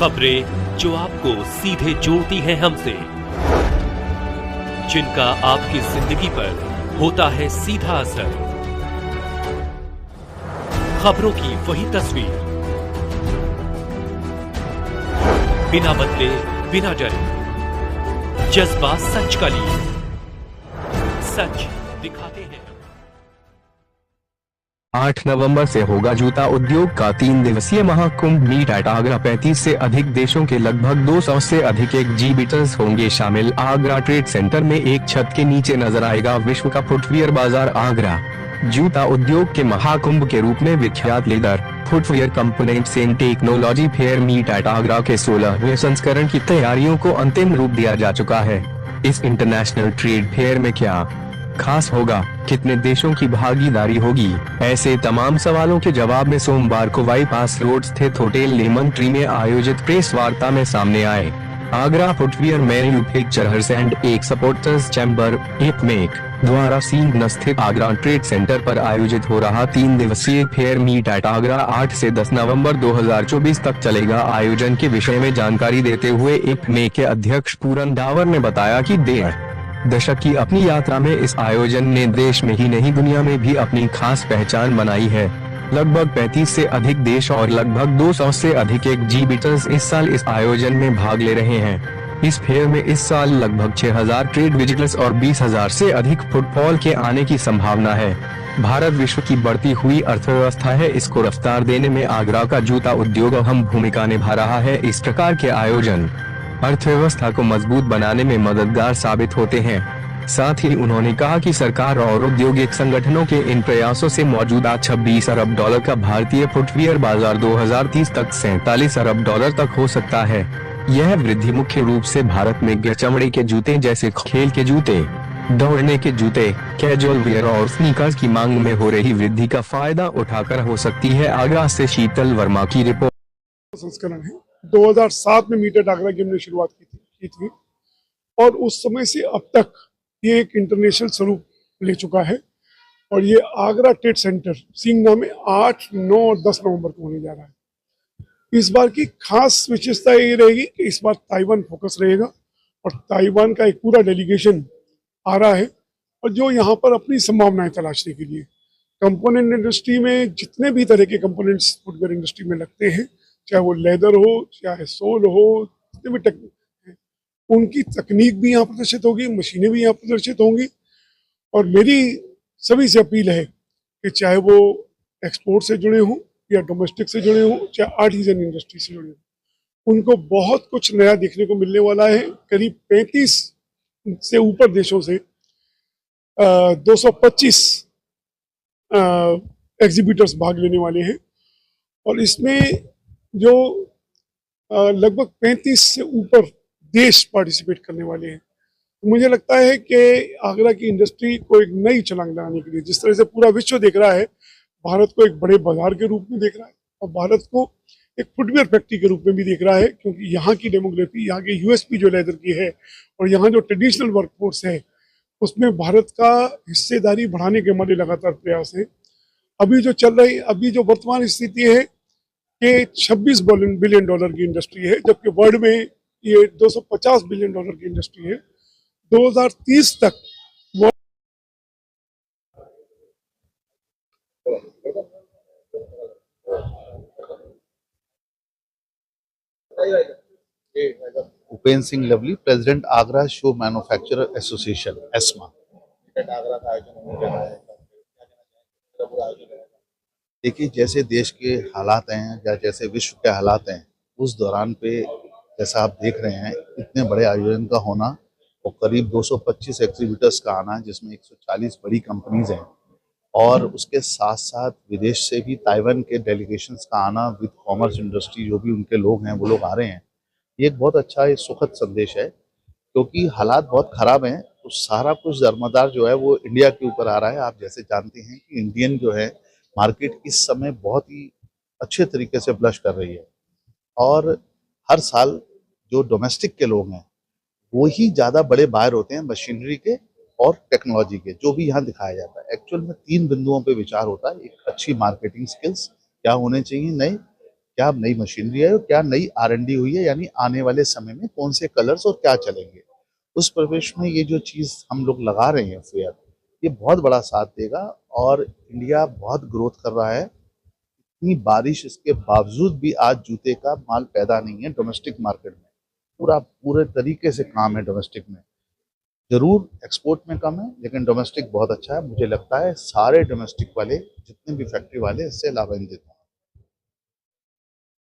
खबरें जो आपको सीधे जोड़ती हैं हमसे, जिनका आपकी जिंदगी पर होता है सीधा असर। खबरों की वही तस्वीर, बिना बदले बिना डरे, जज्बा सच का लिए, सच दिखाते हैं। 8 नवंबर से होगा जूता उद्योग का 3 दिवसीय महाकुंभ मीट एट आगरा। 35 से अधिक देशों के लगभग 200 से अधिक एग्जीबिटर्स होंगे शामिल। आगरा ट्रेड सेंटर में एक छत के नीचे नजर आएगा विश्व का फुटवियर बाजार आगरा। जूता उद्योग के महाकुंभ के रूप में विख्यात leather, footwear components and technology fair meet at Agra के 16वें संस्करण की तैयारियों को अंतिम रूप दिया जा चुका है। इस इंटरनेशनल ट्रेड फेयर में क्या खास होगा, कितने देशों की भागीदारी होगी, ऐसे तमाम सवालों के जवाब में सोमवार को बाईपास रोड स्थित होटल लेमन ट्री में आयोजित प्रेस वार्ता में सामने आए। Agra footwear manufacturers and exporters chamber (एपमेक) द्वारा सीन स्थित आगरा ट्रेड सेंटर पर आयोजित हो रहा 3 दिवसीय फेयर मीट एट आगरा 8 से 10 नवंबर 2024 तक चलेगा। आयोजन के विषय में जानकारी देते हुए एपमेक के अध्यक्ष पूरन डावर ने बताया कि 1.5 दशक की अपनी यात्रा में इस आयोजन ने देश में ही नहीं दुनिया में भी अपनी खास पहचान बनाई है। लगभग 35 से अधिक देश और लगभग 200 से अधिक एग्जीबिटर्स इस साल इस आयोजन में भाग ले रहे हैं। इस फेयर में इस साल लगभग 6000 ट्रेड विजिटर्स और 20,000 से अधिक फुटफॉल के आने की संभावना है। भारत विश्व की बढ़ती हुई अर्थव्यवस्था है, इसको रफ्तार देने में आगरा का जूता उद्योग अहम भूमिका निभा रहा है। इस प्रकार के आयोजन अर्थव्यवस्था को मजबूत बनाने में मददगार साबित होते हैं। साथ ही उन्होंने कहा कि सरकार और औद्योगिक संगठनों के इन प्रयासों से मौजूदा $26 अरब का भारतीय फुटवियर बाजार 2030 तक $47 अरब तक हो सकता है। यह वृद्धि मुख्य रूप से भारत में चमड़े के जूते जैसे खेल के जूते, दौड़ने के जूते, कैजुअल वियर और स्नीकर्स की मांग में हो रही वृद्धि का फायदा उठाकर हो सकती है। आगरा से शीतल वर्मा की रिपोर्ट। संस्करण है 2007 में मीट एट आगरा की हमने शुरुआत की थी और उस समय से अब तक ये एक इंटरनेशनल स्वरूप ले चुका है और ये आगरा ट्रेड सेंटर सींगना में 8, 9 और 10 नवंबर को होने जा रहा है। इस बार की खास विशेषता ये रहेगी कि इस बार ताइवान फोकस रहेगा और ताइवान का एक पूरा डेलीगेशन आ रहा है और जो यहाँ पर अपनी संभावनाएं तलाशने के लिए कंपोनेंट इंडस्ट्री में जितने भी तरह के कंपोनेंट्स फुटवेयर इंडस्ट्री में लगते हैं, चाहे वो लेदर हो, चाहे सोल हो, जितने भी टेक्निक है उनकी तकनीक भी यहाँ प्रदर्शित होगी, मशीनें भी यहाँ प्रदर्शित होंगी। और मेरी सभी से अपील है कि चाहे वो एक्सपोर्ट से जुड़े हों या डोमेस्टिक से जुड़े हों, चाहे आर्टिजन इंडस्ट्री से जुड़े हों, उनको बहुत कुछ नया देखने को मिलने वाला है। करीब 35 से ऊपर देशों से 225 एग्जीबिटर्स भाग लेने वाले हैं और इसमें जो लगभग 35 से ऊपर देश पार्टिसिपेट करने वाले हैं। तो मुझे लगता है कि आगरा की इंडस्ट्री को एक नई छलांग लगाने के लिए, जिस तरह से पूरा विश्व देख रहा है, भारत को एक बड़े बाजार के रूप में देख रहा है और भारत को एक फुटवेयर फैक्ट्री के रूप में भी देख रहा है, क्योंकि यहाँ की डेमोग्राफी, यहाँ की यूएसपी जो लेदर की है और यहाँ जो ट्रेडिशनल वर्कफोर्स है उसमें भारत का हिस्सेदारी बढ़ाने के हमारे लगातार प्रयास है। अभी जो वर्तमान स्थिति है कि $26 बिलियन की इंडस्ट्री है, जबकि वर्ल्ड में ये $250 बिलियन की इंडस्ट्री है। 2030 तक उपेंद्र सिंह लवली, प्रेसिडेंट आगरा शू मैन्युफैक्चरर एसोसिएशन एस्मा। देखिए, जैसे देश के हालात हैं या जैसे विश्व के हालात हैं, उस दौरान पे जैसा आप देख रहे हैं इतने बड़े आयोजन का होना और करीब 225 एग्जीबिटर्स का आना, जिसमें 140 बड़ी कंपनीज हैं और उसके साथ साथ विदेश से भी ताइवान के डेलीगेशंस का आना विद कॉमर्स इंडस्ट्री, जो भी उनके लोग हैं वो लोग आ रहे हैं। ये एक बहुत अच्छा, एक सुखद संदेश है, क्योंकि हालात बहुत ख़राब हैं तो सारा कुछ ज़िम्मेदार जो है वो इंडिया के ऊपर आ रहा है। आप जैसे जानते हैं कि इंडियन जो है मार्केट इस समय बहुत ही अच्छे तरीके से ब्लश कर रही है और हर साल जो डोमेस्टिक के लोग हैं वो ही ज़्यादा बड़े बायर होते हैं मशीनरी के और टेक्नोलॉजी के, जो भी यहाँ दिखाया जाता है। एक्चुअल में 3 बिंदुओं पे विचार होता है। एक, अच्छी मार्केटिंग स्किल्स क्या होने चाहिए, नए क्या नई मशीनरी है और क्या नई R&D हुई है, यानी आने वाले समय में कौन से कलर्स और क्या चलेंगे। उस प्रवेश में ये जो चीज़ हम लोग लगा रहे हैं फेयर, ये बहुत बड़ा साथ देगा और इंडिया बहुत ग्रोथ कर रहा है। इतनी बारिश इसके बावजूद भी आज जूते का माल पैदा नहीं है डोमेस्टिक मार्केट में। पूरे तरीके से काम है डोमेस्टिक में। जरूर एक्सपोर्ट में कम है, लेकिन डोमेस्टिक बहुत अच्छा है। मुझे लगता है सारे डोमेस्टिक वाले जितने भी फैक्ट्री वाले इससे लाभान्वित हैं।